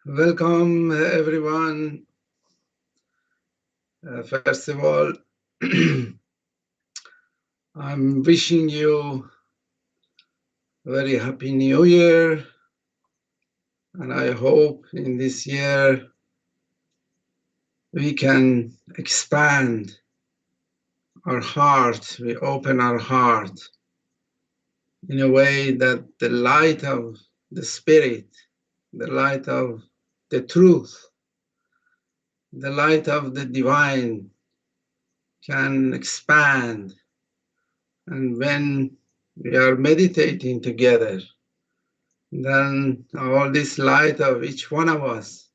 Welcome, everyone. First of all, I'm wishing you a very happy new year, and I hope in this year we can expand our heart, we open our heart in a way that the light of the Spirit, the light of the truth, the light of the divine can expand. And when we are meditating together, then all this light of each one of us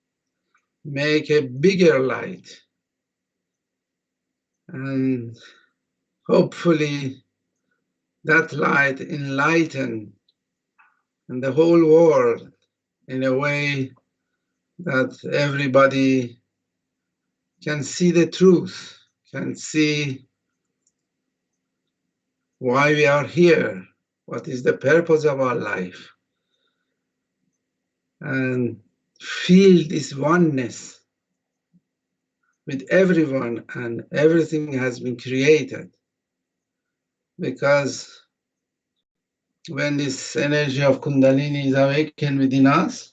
make a bigger light. And hopefully that light enlighten the whole world in a way that everybody can see the truth, can see why we are here, what is the purpose of our life, and feel this oneness with everyone, and everything has been created. Because when this energy of Kundalini is awakened within us,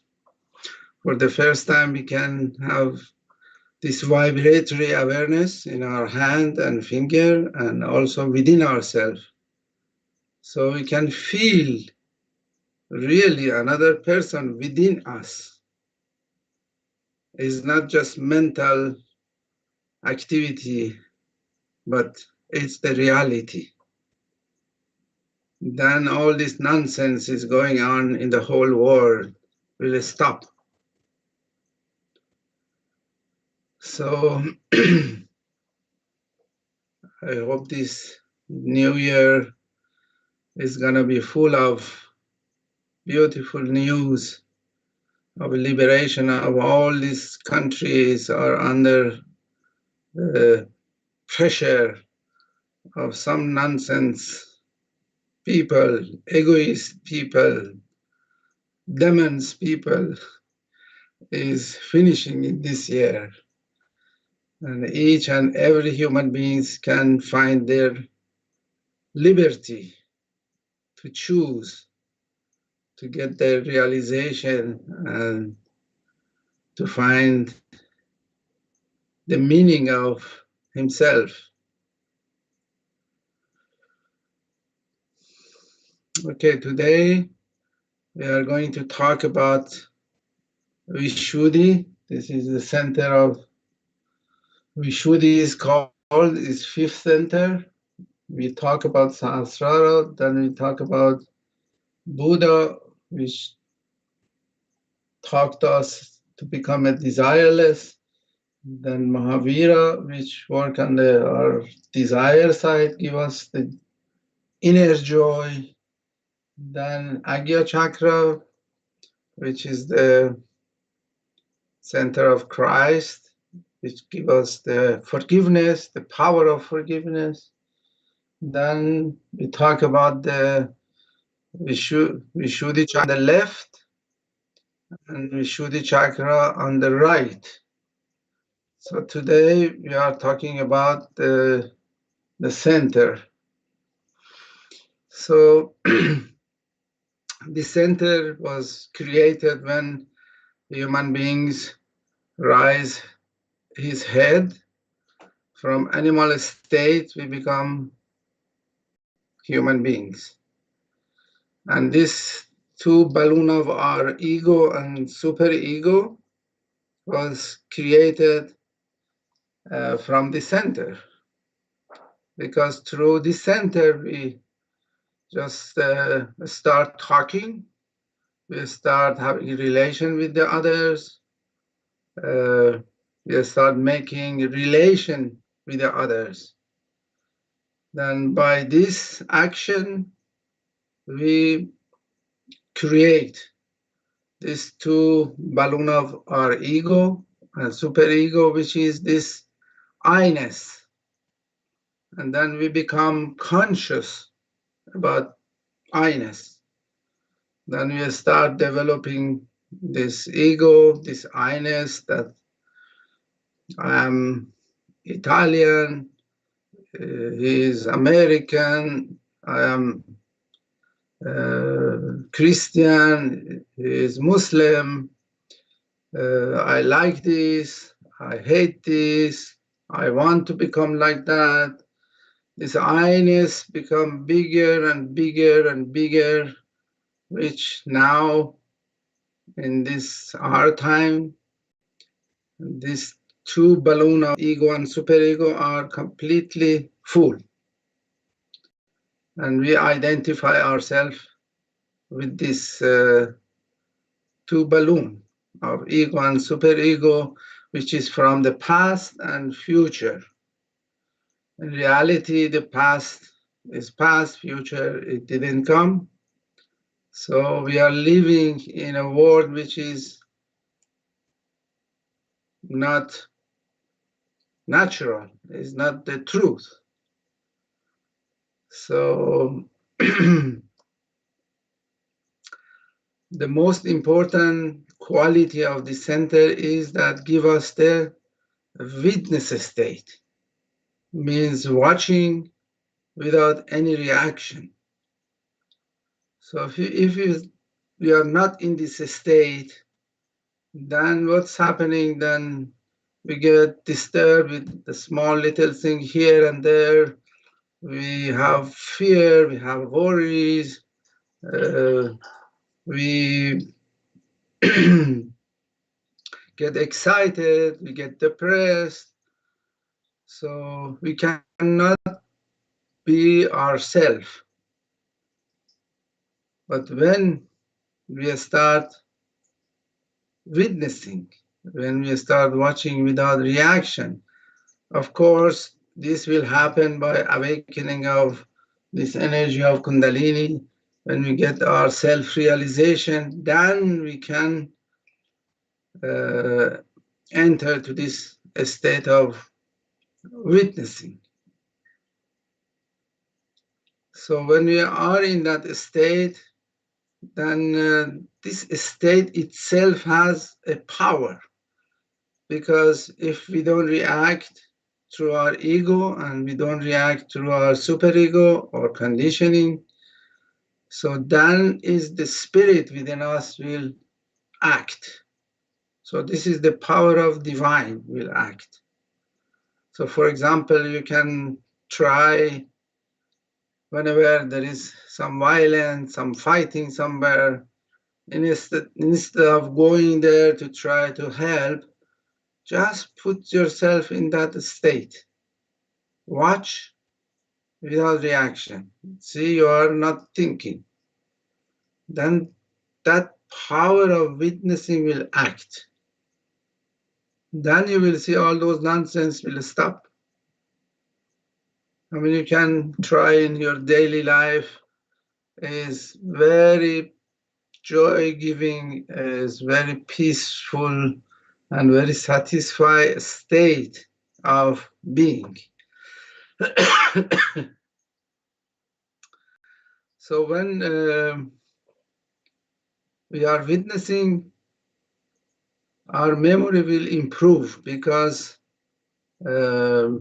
for the first time we can have this vibratory awareness in our hand and finger, and also within ourselves. So we can feel really another person within us. It's not just mental activity, but it's the reality. Then all this nonsense is going on in the whole world will stop. So I hope this new year is going to be full of beautiful news of liberation of all these countries are under the pressure of some nonsense people, egoist people, demons people is finishing in this year. And each and every human beings can find their liberty to choose, to get their realization and to find the meaning of himself. Okay, today we are going to talk about Vishudhi. This is the center of Vishudhi is called is Fifth Center. We talk about Sahasrara, then we talk about Buddha, which taught us to become a desireless. Then Mahavira, which work on our desire side, give us the inner joy. Then Agya Chakra, which is the center of Christ, which gives us the forgiveness, the power of forgiveness. Then we talk about the Vishuddhi Chakra on the left and Vishuddhi Chakra on the right. So today we are talking about the center. So the center was created when human beings rise his head from animal state, we become human beings. And this two balloon of our ego and superego was created from the center. Because through the center, we just start talking, we start having a relation with the others, we start making a relation with the others. Then by this action, we create these two balloon of our ego and superego, which is this I-ness. And then we become conscious about I-ness. Then we start developing this ego, this I-ness that I am Italian, he is American, I am Christian, he is Muslim, I like this, I hate this, I want to become like that. This I-ness become bigger and bigger and bigger, which now in this our time, these two balloons of ego and superego are completely full. And we identify ourselves with this two balloons of ego and superego, which is from the past and future. In reality, the past is past, future, it didn't come. So we are living in a world which is not natural, is not the truth. So the most important quality of the center is that give us the witness state, means watching without any reaction. So if we are not in this state, then what's happening? Then we get disturbed with the small little thing here and there. We have fear, we have worries, we get excited, we get depressed. So we cannot be ourselves. But when we start witnessing, when we start watching without reaction, of course, this will happen by awakening of this energy of Kundalini. When we get our self-realization, then we can enter to this state of witnessing. So when we are in that state, then this state itself has a power, because if we don't react through our ego and we don't react through our superego or conditioning, so then is the spirit within us will act. So this is the power of divine will act. So for example, you can try whenever there is some violence, some fighting somewhere, instead of going there to try to help, just put yourself in that state. Watch without reaction. See, you are not thinking. Then that power of witnessing will act. Then you will see all those nonsense will stop. I mean, you can try in your daily life. Is very joy-giving, is very peaceful and very satisfied state of being. So when we are witnessing, our memory will improve, because our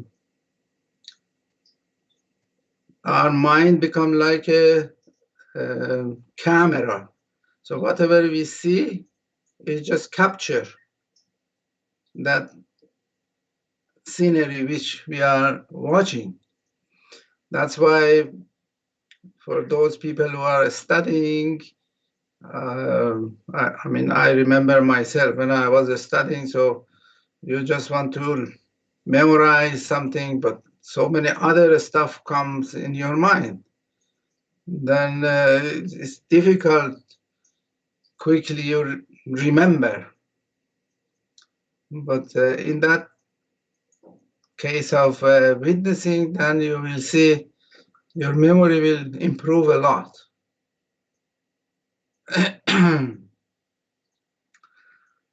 mind become like a camera. So whatever we see is just capture that scenery which we are watching. That's why for those people who are studying, I mean, I remember myself when I was studying, so you just want to memorize something, but so many other stuff comes in your mind. Then it's difficult quickly you remember. But in that case of witnessing, then you will see your memory will improve a lot.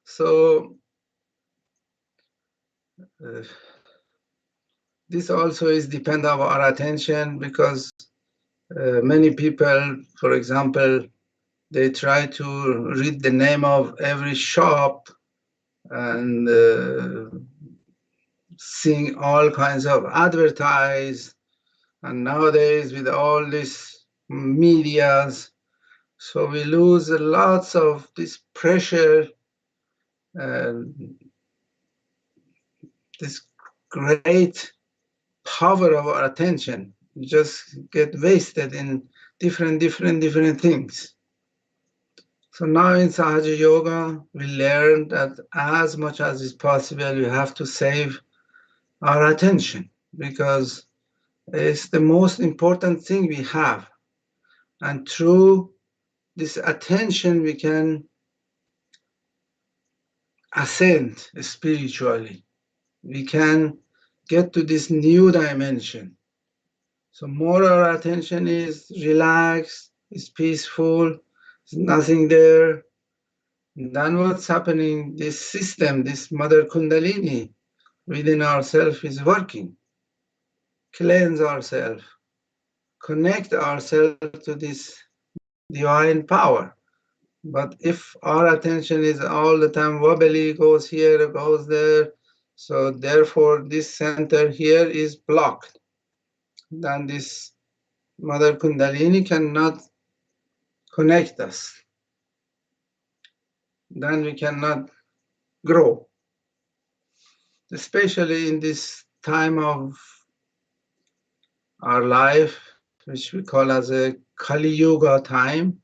So this also is depend on our attention, because many people, for example, They try to read the name of every shop and seeing all kinds of advertise. And nowadays with all these medias, so we lose lots of this pressure, this great power of our attention. We just get wasted in different things. So now in Sahaja Yoga, we learn that as much as is possible, we have to save our attention because it's the most important thing we have. And through this attention, we can ascend spiritually. We can get to this new dimension. So more our attention is relaxed, is peaceful, there's nothing there. And then what's happening? This system, this Mother Kundalini within ourselves is working. Cleanse ourselves, connect ourselves to this divine power. But if our attention is all the time wobbly, goes here, goes there, so therefore this center here is blocked. Then this Mother Kundalini cannot connect us. Then we cannot grow. Especially in this time of our life, which we call as a Kali Yuga time,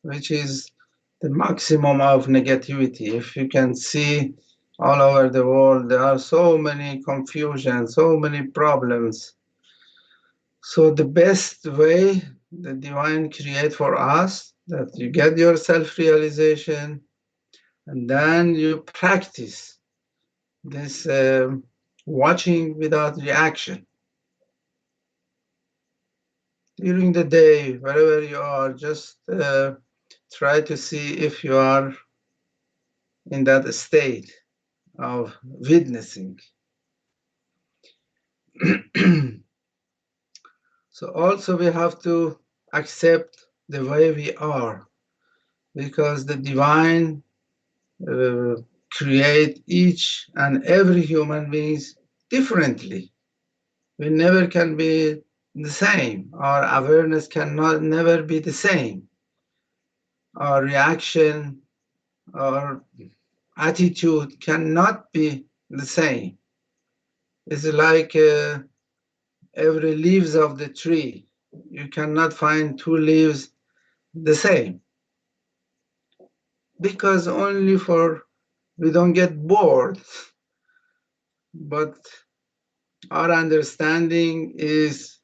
which is the maximum of negativity. If you can see all over the world, there are so many confusions, so many problems. So the best way the divine create for us, that you get your self-realization and then you practice this watching without reaction. During the day, wherever you are, just try to see if you are in that state of witnessing. So also we have to accept the way we are, because the divine create each and every human beings differently. We never can be the same. Our awareness cannot never be the same. Our reaction, our attitude cannot be the same. It's like every leaves of the tree. You cannot find two leaves the same, because only for we don't get bored, but our understanding is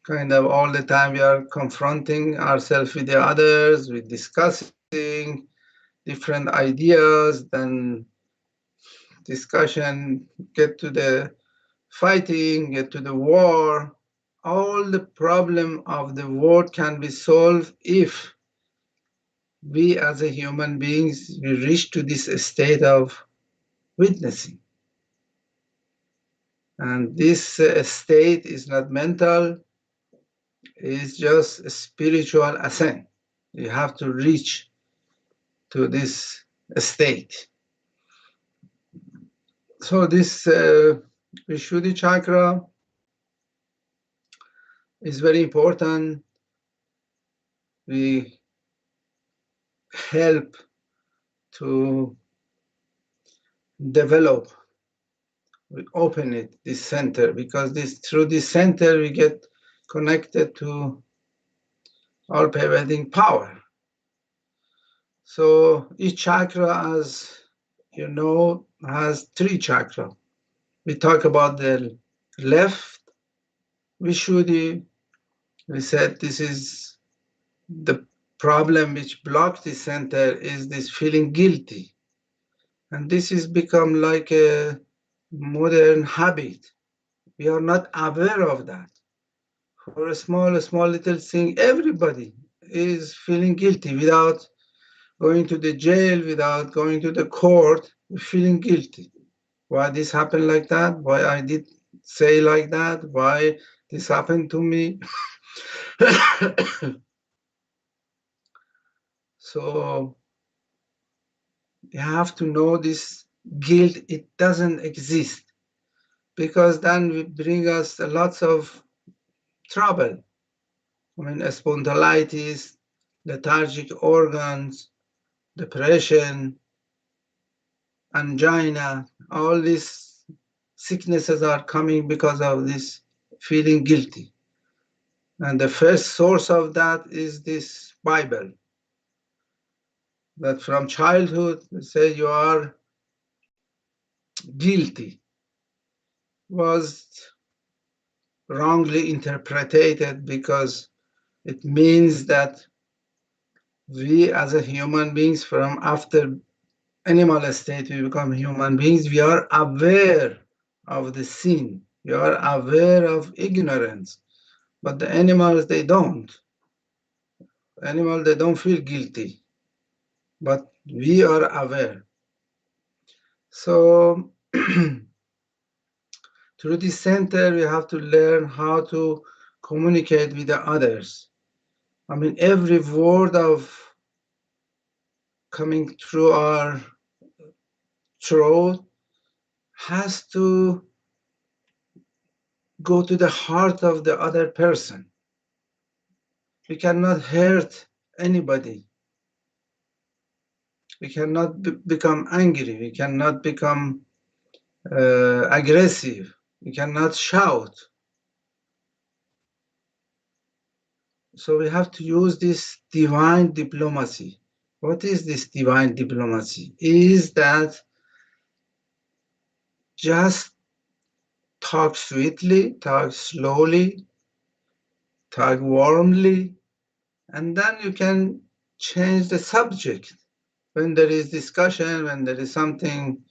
kind of all the time we are confronting ourselves with the others, we're discussing different ideas, then discussion get to the fighting, get to the war. All the problem of the world can be solved if we as a human beings, we reach to this state of witnessing. And this state is not mental, it's just a spiritual ascent. You have to reach to this state. So this Vishudhi chakra is very important. We help to develop, we open it, this center, because this through this center we get connected to our pervading power. So each chakra, as you know, has 3 chakras. We talk about the left Vishudhi. We said this is the problem which blocks the center, is this feeling guilty. And this has become like a modern habit. We are not aware of that. For a small little thing, everybody is feeling guilty without going to the jail, without going to the court, feeling guilty. Why this happened like that? Why I did say like that? Why this happened to me? So you have to know this guilt, it doesn't exist, because then it bring us lots of trouble. I mean, spondylitis, lethargic organs, depression, angina, all these sicknesses are coming because of this feeling guilty. And the first source of that is this Bible, that from childhood they say you are guilty, was wrongly interpreted because it means that we as a human beings, from after animal state we become human beings, we are aware of the sin, we are aware of ignorance, but the animals, they don't. Animals, they don't feel guilty, but we are aware. So through this center, we have to learn how to communicate with the others. I mean, every word of coming through our throat has to go to the heart of the other person. We cannot hurt anybody. We cannot become angry. We cannot become aggressive. We cannot shout. So we have to use this divine diplomacy. What is this divine diplomacy? Is that just talk sweetly, talk slowly, talk warmly, and then you can change the subject. When there is discussion, when there is something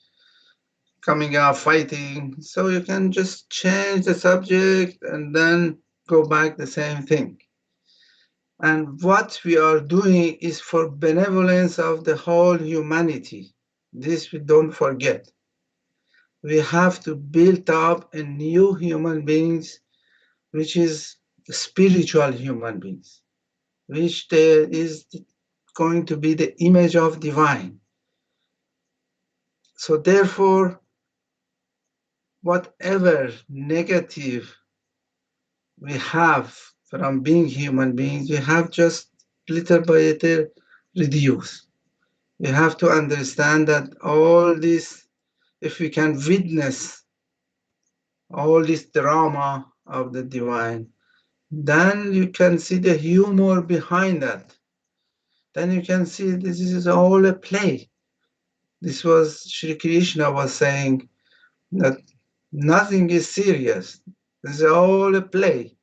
coming out, fighting, so you can just change the subject and then go back the same thing. And what we are doing is for benevolence of the whole humanity. This we don't forget. We have to build up a new human beings, which is spiritual human beings, which there is going to be the image of divine. So therefore, whatever negative we have from being human beings, we have just little by little reduce. We have to understand that all this, if we can witness all this drama of the divine, then you can see the humor behind that. Then you can see this is all a play. This was Shri Krishna was saying that nothing is serious. This is all a play.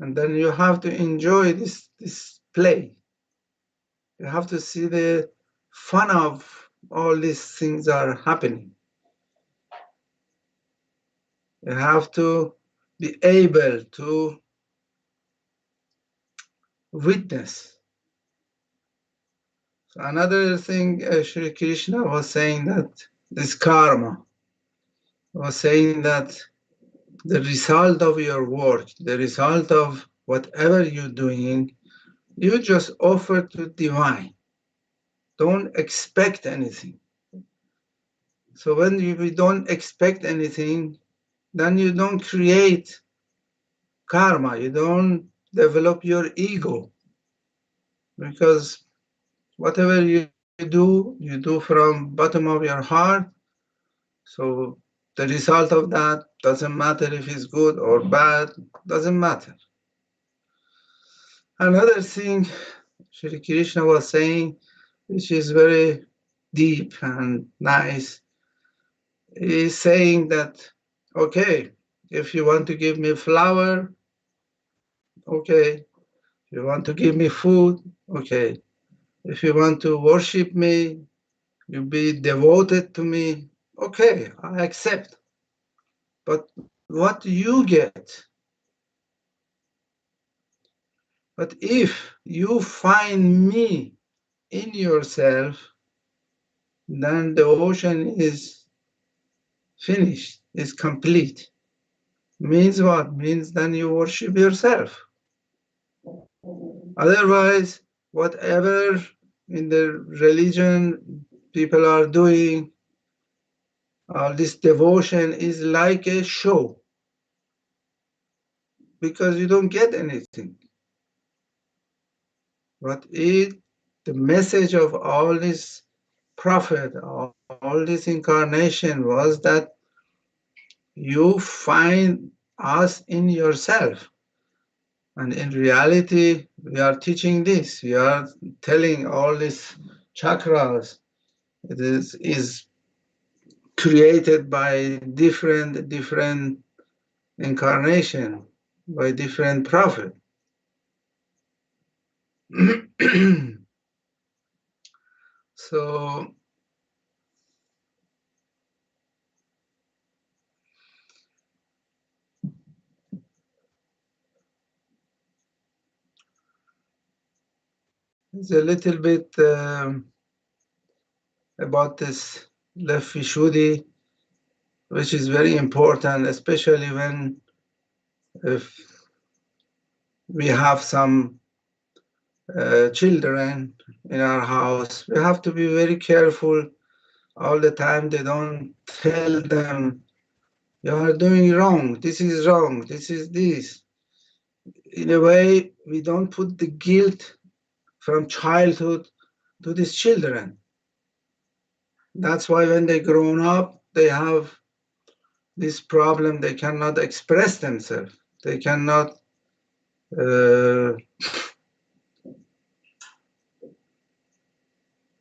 And then you have to enjoy this play. You have to see the fun of all these things are happening. You have to be able to witness. So another thing Shri Krishna was saying, that this karma, was saying that the result of your work, the result of whatever you're doing, you just offer to divine. Don't expect anything. So when we don't expect anything, then you don't create karma, you don't develop your ego, because whatever you do from bottom of your heart. So the result of that doesn't matter if it's good or bad, doesn't matter. Another thing Shri Krishna was saying, which is very deep and nice, is saying that, okay, if you want to give me flower, okay. If you want to give me food, okay. If you want to worship me, you be devoted to me, okay, I accept. But what you get? But if you find me in yourself, then the ocean is finished, is complete. Means what? Means then you worship yourself. Otherwise, whatever in the religion people are doing, all this devotion is like a show, because you don't get anything. But the message of all this prophet, all this incarnation was that you find us in yourself. And in reality, we are teaching this. We are telling all these chakras. It is created by different incarnation, by different prophet. So it's a little bit about this left Vishudhi, which is very important, especially when if we have some children in our house. We have to be very careful all the time. They don't tell them, you are doing wrong, this is wrong, this is this. In a way, we don't put the guilt from childhood to these children. That's why when they grown up, they have this problem. They cannot express themselves. They cannot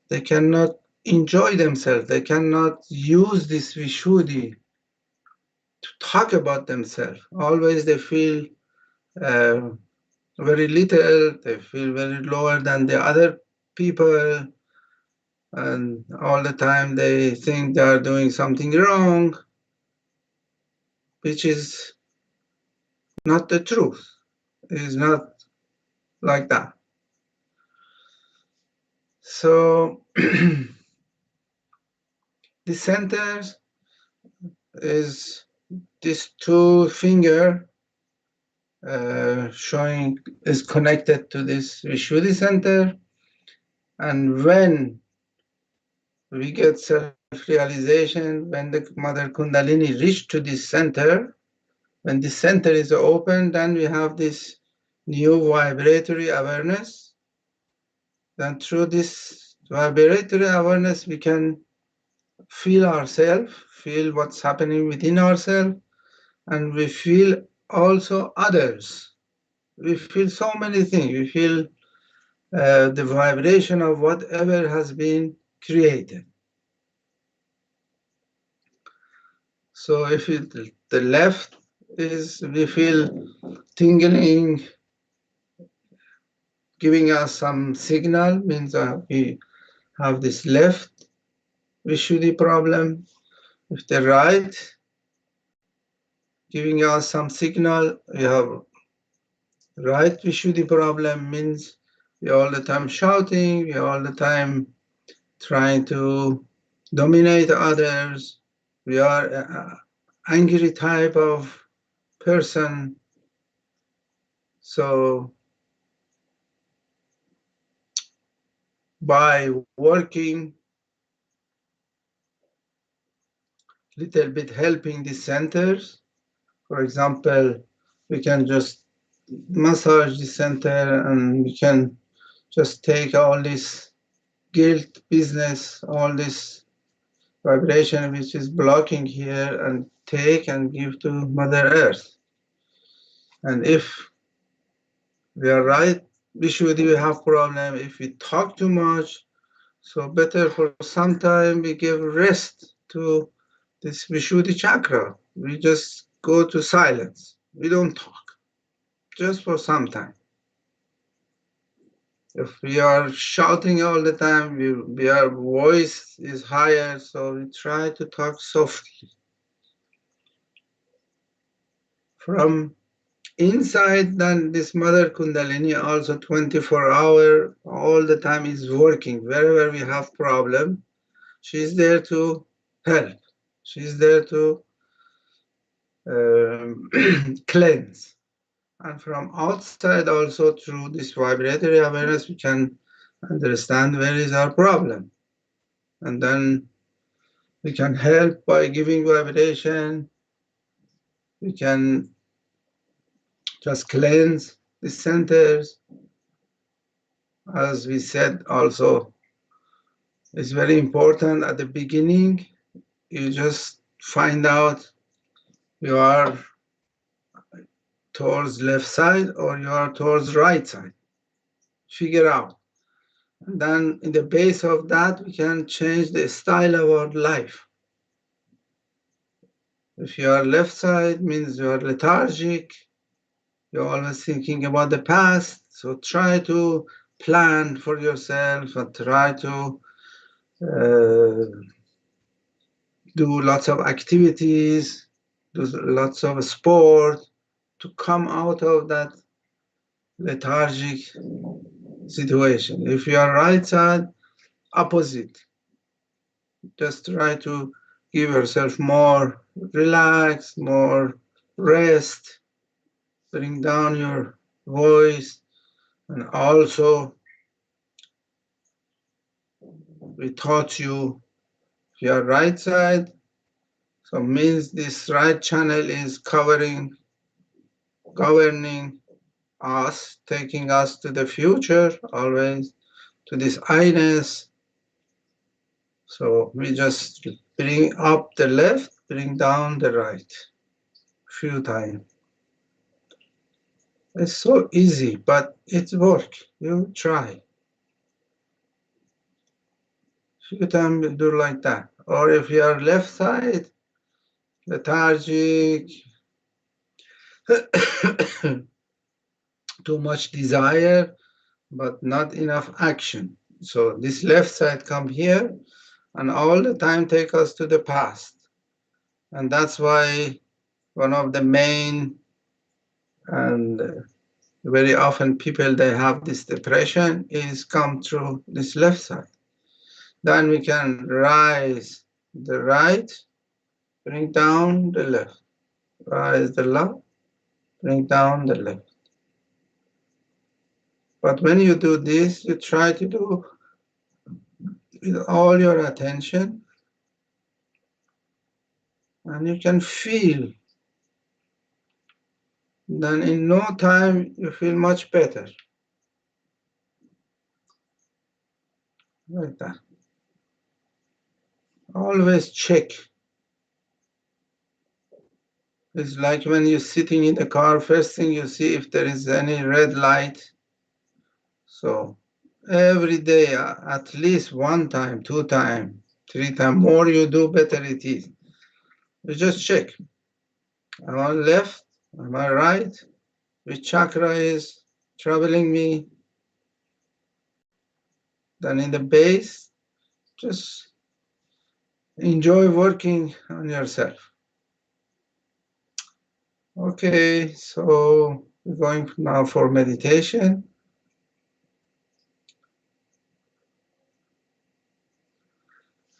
they cannot enjoy themselves. They cannot use this Vishudhi to talk about themselves. Always they feel uh, very little. They feel very lower than the other people, and all the time they think they are doing something wrong, which is not the truth. It is not like that. So the center is this two finger showing is connected to this Vishuddhi center, and when we get self-realization, when the Mother Kundalini reach to this center, when this center is open, then we have this new vibratory awareness. Then through this vibratory awareness, we can feel ourselves, feel what's happening within ourselves, and we feel also others. We feel so many things. We feel the vibration of whatever has been created. So if the left is, we feel tingling, giving us some signal, means we have this left Vishuddhi problem. If the right, giving us some signal, we have right Vishuddhi problem, means we all the time shouting, we all the time trying to dominate others. We are an angry type of person. So by working, little bit helping the centers, for example, we can just massage the center, and we can just take all this guilt business, all this vibration which is blocking here, and take and give to Mother Earth. And if we are right, we should have problem if we talk too much. So better for some time we give rest to this Vishuddhi chakra. We just go to silence. We don't talk, just for some time. If we are shouting all the time, our voice is higher, so we try to talk softly. From inside, then this Mother Kundalini also 24-hour, all the time is working. Wherever we have problem, she's there to help. She's there to cleanse. And from outside also, through this vibratory awareness, we can understand where is our problem. And then we can help by giving vibration. We can just cleanse the centers. As we said also, it's very important at the beginning, you just find out you are towards left side or you are towards right side. Figure out. And then in the base of that, we can change the style of our life. If you are left side, means you are lethargic, you're always thinking about the past. So try to plan for yourself and try to do lots of activities, do lots of sport to come out of that lethargic situation. If you are right side, opposite. Just try to give yourself more relax, more rest, bring down your voice, and also we taught you if you are right side, so means this right channel is governing us, taking us to the future, always to this I-ness. So we just bring up the left, bring down the right, few times. It's so easy, but it's work. You try. Few times do like that. Or if you are left side, lethargic, too much desire, but not enough action. So this left side come here and all the time take us to the past. And that's why one of the main and very often people they have this depression is come through this left side. Then we can rise the right, bring down the left. Rise the left, bring down the left. But when you do this, you try to do with all your attention, and you can feel. Then in no time, you feel much better. Like that. Always check. It's like when you're sitting in the car, first thing you see if there is any red light. So every day, at least one time, two times, three times, more you do, better it is. You just check. Am I left? Am I right? Which chakra is troubling me? Then in the base, just enjoy working on yourself. Okay, so we're going now for meditation.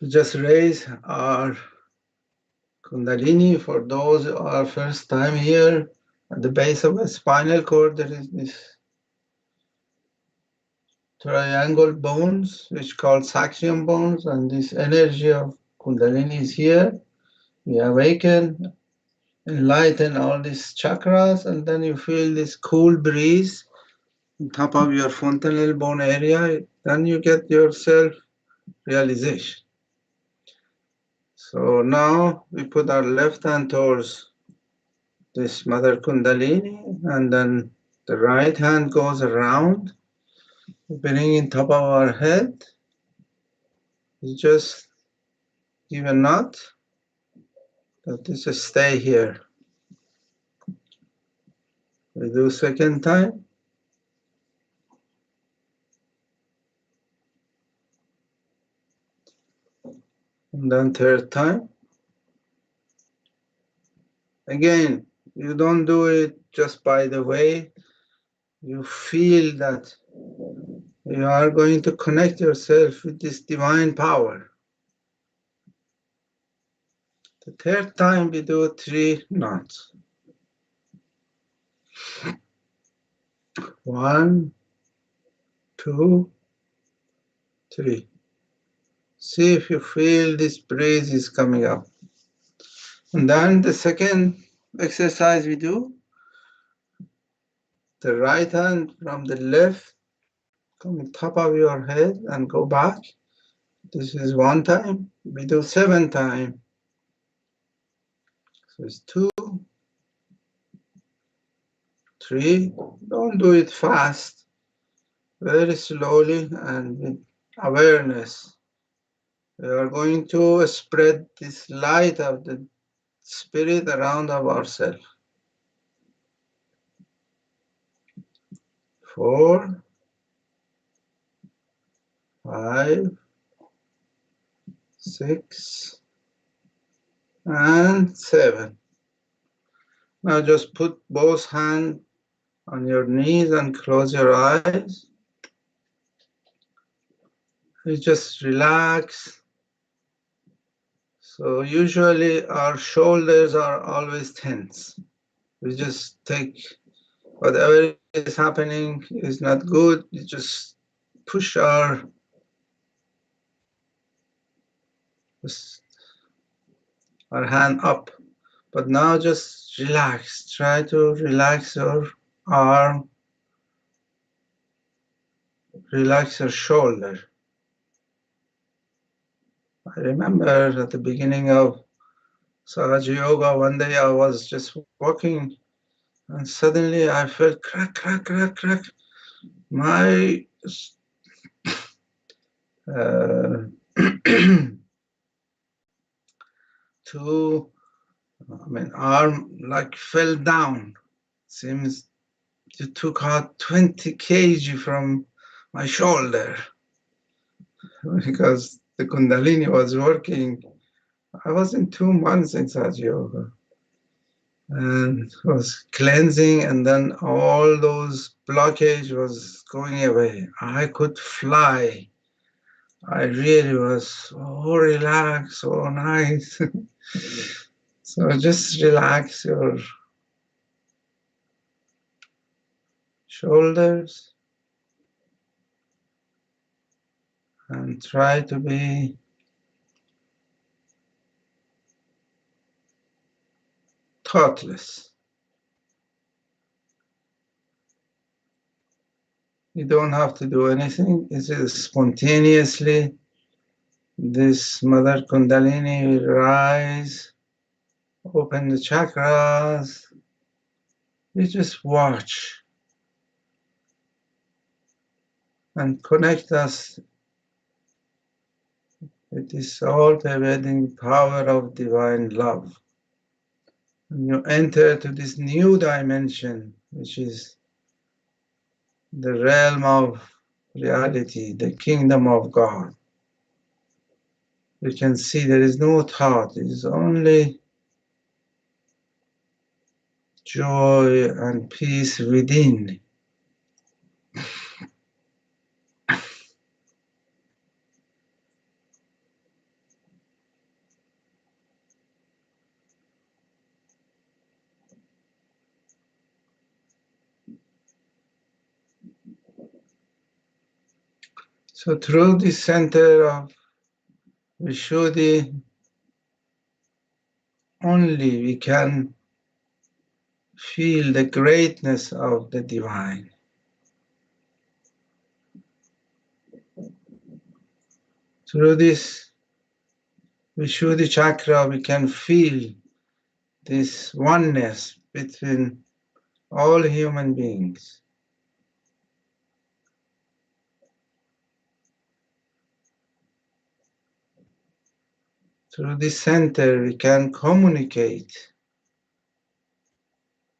We just raise our Kundalini. For those who are first time here, at the base of the spinal cord, there is this triangle bones, which called saxium bones, and this energy of Kundalini is here. We awaken, enlighten all these chakras, and then you feel this cool breeze on top of your fontanel bone area. Then you get your self-realization. So now we put our left hand towards this Mother Kundalini, and then the right hand goes around, bringing in top of our head. You just give a nod that this is stay here. We do second time. And then third time. Again, you don't do it just by the way. You feel that you are going to connect yourself with this divine power. The third time we do 3 knots. 1, 2, 3. See if you feel this breeze is coming up. And then the second exercise we do, the right hand from the left, come on top of your head and go back. This is 1 time. We do 7 times. So it's 2, 3. Don't do it fast. Very slowly and with awareness. We are going to spread this light of the spirit around of ourselves. 4, 5, 6, and 7. Now just put both hands on your knees and close your eyes. You just relax. So usually our shoulders are always tense. We just take whatever is happening is not good. You just push our hand up. But now just relax. Try to relax your arm. Relax your shoulder. I remember at the beginning of Sahaja Yoga, one day I was just walking and suddenly I felt crack, crack, crack, crack. My arm like fell down. Seems you took out 20 kg from my shoulder because the Kundalini was working. I was in 2 months in Sahaja Yoga and was cleansing, and then all those blockage was going away. I could fly. I really was so relaxed, so nice. So just relax your shoulders and try to be thoughtless. You don't have to do anything. It is spontaneously. This Mother Kundalini will rise, open the chakras. You just watch and connect us with this all-pervading power of divine love. And you enter to this new dimension, which is the realm of reality, the kingdom of God. You can see there is no thought, it is only joy and peace within. So through this center of Vishudhi, only we can feel the greatness of the divine. Through this Vishudhi chakra, we can feel this oneness between all human beings. Through this center, we can communicate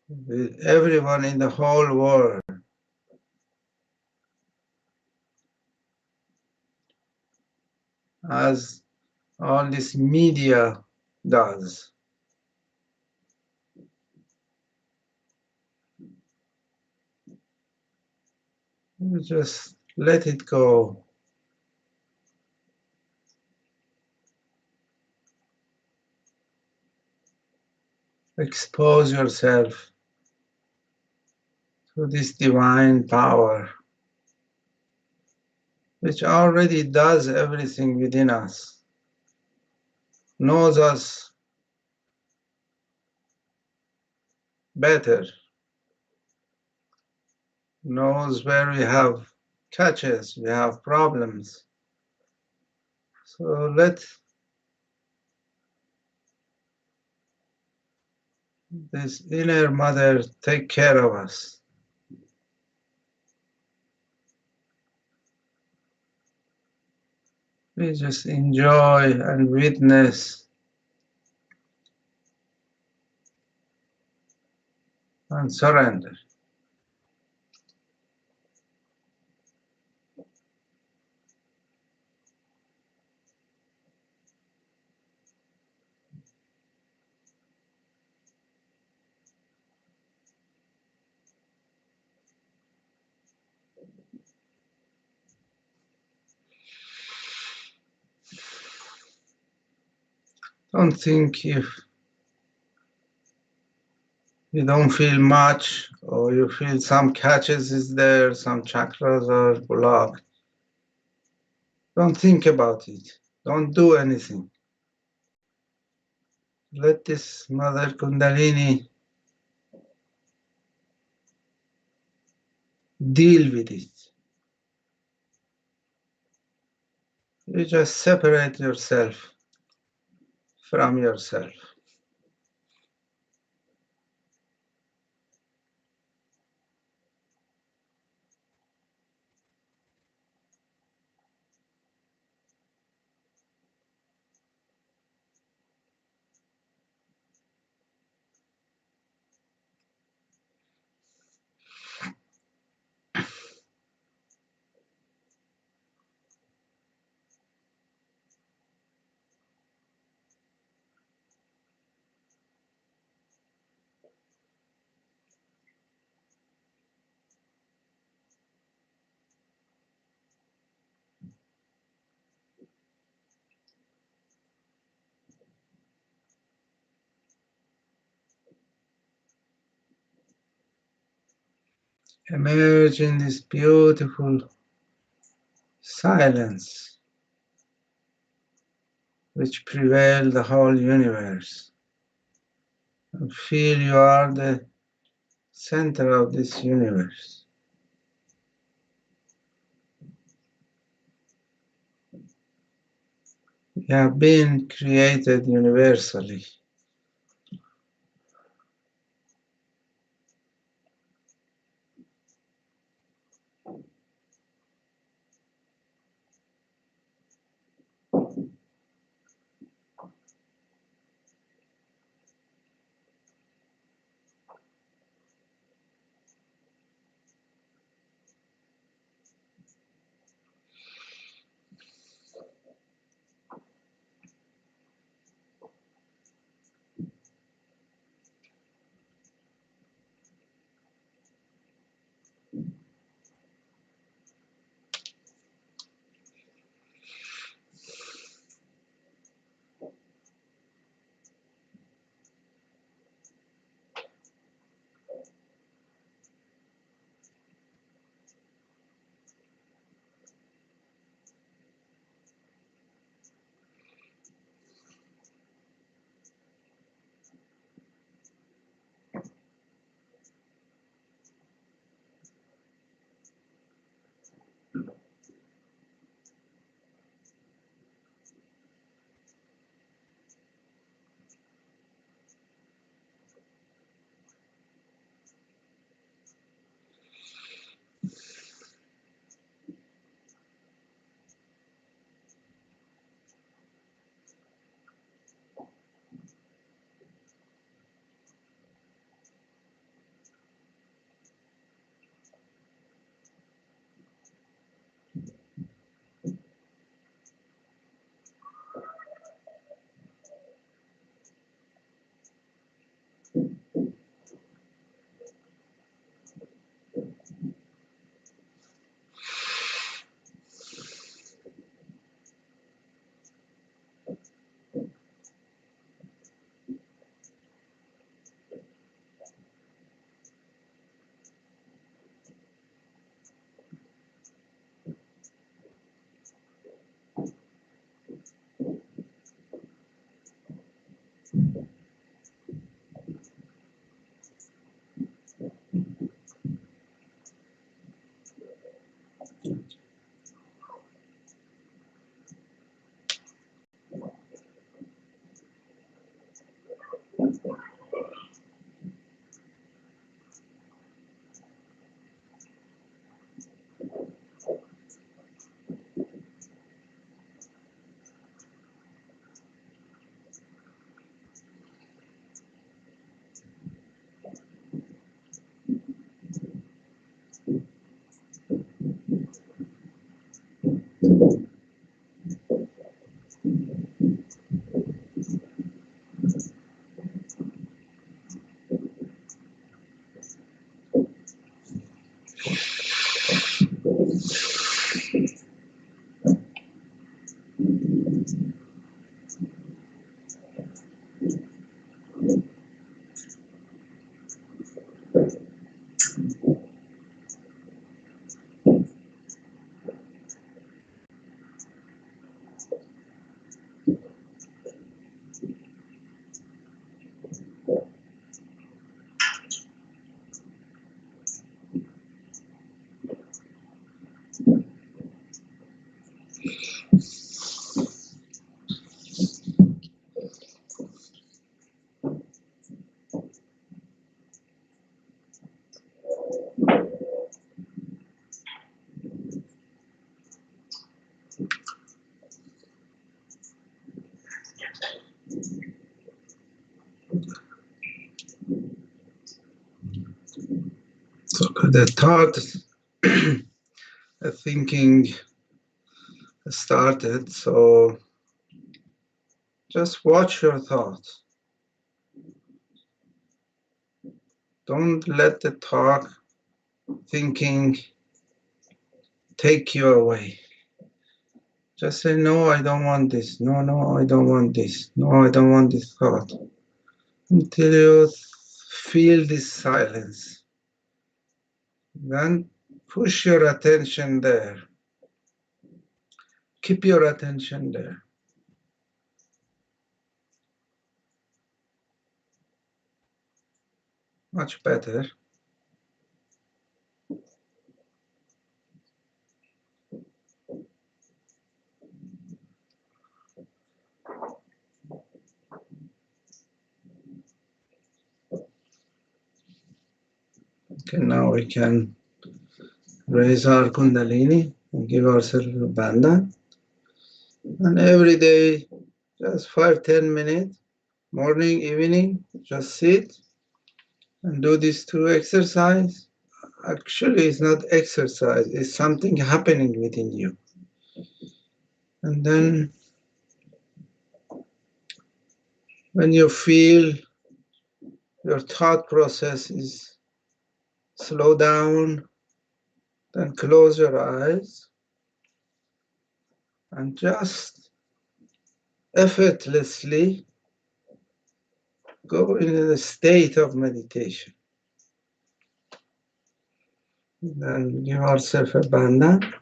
with everyone in the whole world. As all this media does. You just let it go. Expose yourself to this divine power, which already does everything within us, knows us better, knows where we have catches, we have problems. So let this inner mother take care of us. We just enjoy and witness and surrender. Don't think if you don't feel much or you feel some catches is there, some chakras are blocked. Don't think about it. Don't do anything. Let this Mother Kundalini deal with it. You just separate yourself from yourself. Emerge in this beautiful silence which prevails the whole universe. And feel you are the center of this universe. We have been created universally. The thought, the thinking started, so just watch your thoughts. Don't let the thought, thinking take you away. Just say, no, I don't want this. No, no, I don't want this. No, I don't want this thought. Until you feel this silence. Then push your attention there. Keep your attention there. Much better. Okay, now we can raise our Kundalini and give ourselves a bandha. And every day, just 5-10 minutes, morning, evening, just sit and do these two exercises. Actually, it's not exercise, it's something happening within you. And then when you feel your thought process is slow down, then close your eyes and just effortlessly go in a state of meditation. Then give ourselves a bandha.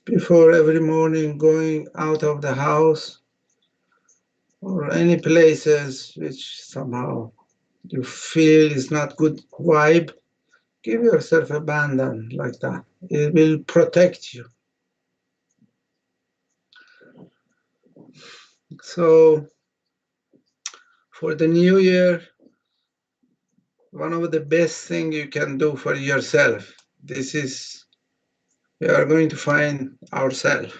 Before every morning going out of the house or any places which somehow you feel is not good vibe, give yourself a bandhan like that. It will protect you. So for the new year, one of the best things you can do for yourself, this is, we are going to find ourselves.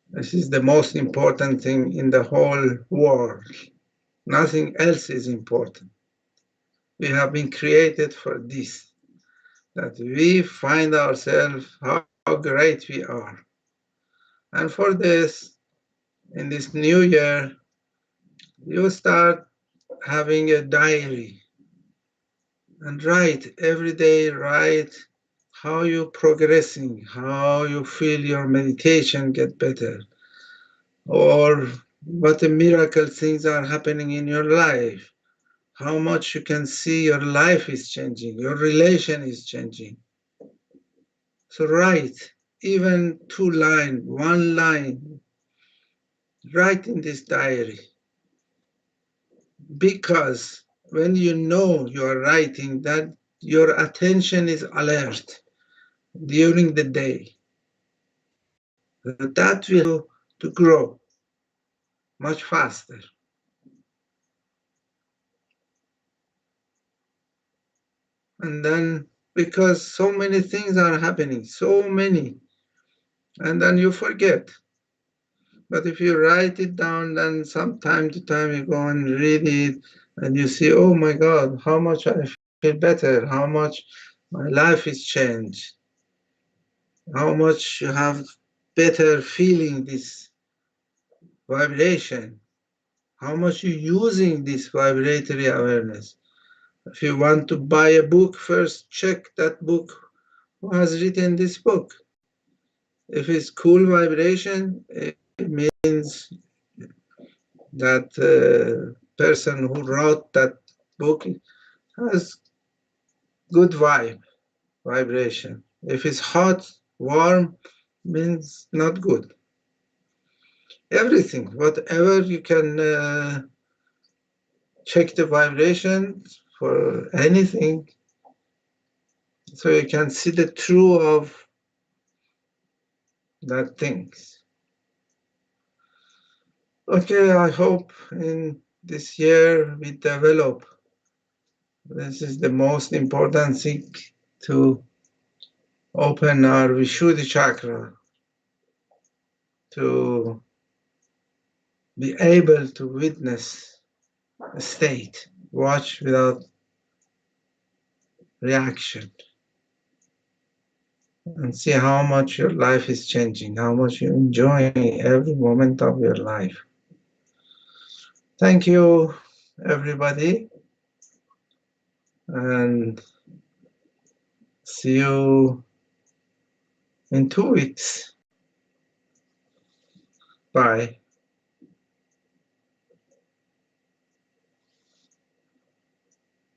This is the most important thing in the whole world. Nothing else is important. We have been created for this, that we find ourselves how great we are. And for this, in this new year, you start having a diary and write every day, write how you're progressing, how you feel your meditation get better, or what the miracle things are happening in your life, how much you can see your life is changing, your relation is changing. So write, even 2 lines, 1 line, write in this diary. Because when you know you are writing, that your attention is alert during the day. That will to grow much faster. And then, because so many things are happening, so many, and then you forget. But if you write it down, then from time to time you go and read it, and you see, oh my God, how much I feel better, how much my life is changed, how much you have better feeling this vibration, how much you're using this vibratory awareness. If you want to buy a book, first check that book, who has written this book. If it's cool vibration, it means that person who wrote that book has good vibration. If it's hot, warm, means not good. Everything, whatever you can check the vibration for anything, so you can see the truth of that things. Okay, I hope in this year we develop. This is the most important thing, to open our Vishudhi chakra, to be able to witness a state watch without reaction, and see how much your life is changing, how much you're enjoying every moment of your life. Thank you, everybody, and see you in 2 weeks. Bye.